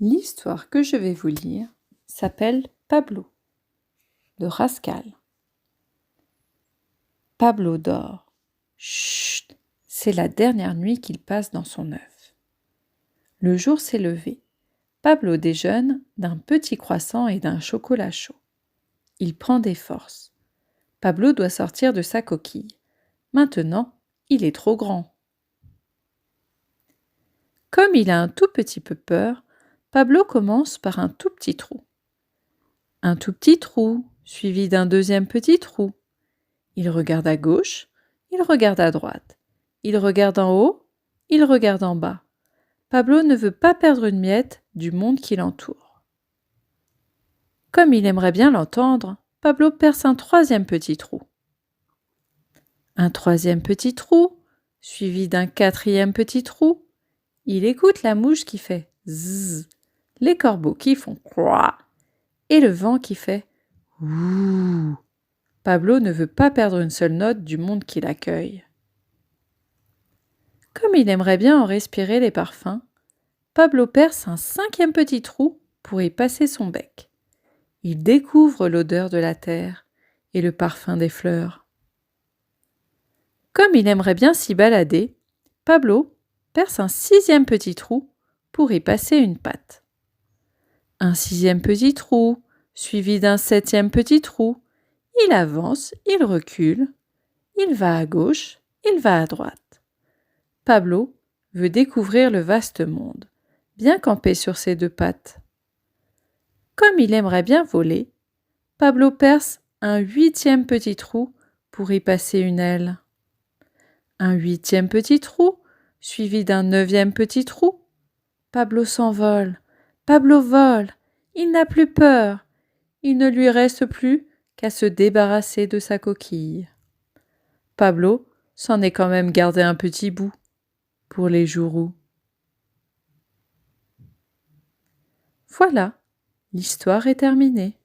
L'histoire que je vais vous lire s'appelle Pablo de Rascal. Pablo dort. Chut, c'est la dernière nuit qu'il passe dans son œuf. Le jour s'est levé. Pablo déjeune d'un petit croissant et d'un chocolat chaud. Il prend des forces. Pablo doit sortir de sa coquille. Maintenant, il est trop grand. Comme il a un tout petit peu peur, Pablo commence par un tout petit trou. Un tout petit trou, suivi d'un deuxième petit trou. Il regarde à gauche, il regarde à droite. Il regarde en haut, il regarde en bas. Pablo ne veut pas perdre une miette du monde qui l'entoure. Comme il aimerait bien l'entendre, Pablo perce un troisième petit trou. Un troisième petit trou, suivi d'un quatrième petit trou. Il écoute la mouche qui fait zzz, les corbeaux qui font quoi et le vent qui fait ouh. Pablo ne veut pas perdre une seule note du monde qui l'accueille. Comme il aimerait bien en respirer les parfums, Pablo perce un cinquième petit trou pour y passer son bec. Il découvre l'odeur de la terre et le parfum des fleurs. Comme il aimerait bien s'y balader, Pablo perce un sixième petit trou pour y passer une patte. Un sixième petit trou, suivi d'un septième petit trou. Il avance, il recule, il va à gauche, il va à droite. Pablo veut découvrir le vaste monde, bien camper sur ses deux pattes. Comme il aimerait bien voler, Pablo perce un huitième petit trou pour y passer une aile. Un huitième petit trou, suivi d'un neuvième petit trou. Pablo s'envole, Pablo vole, il n'a plus peur, il ne lui reste plus qu'à se débarrasser de sa coquille. Pablo s'en est quand même gardé un petit bout pour les jours où. Voilà, l'histoire est terminée.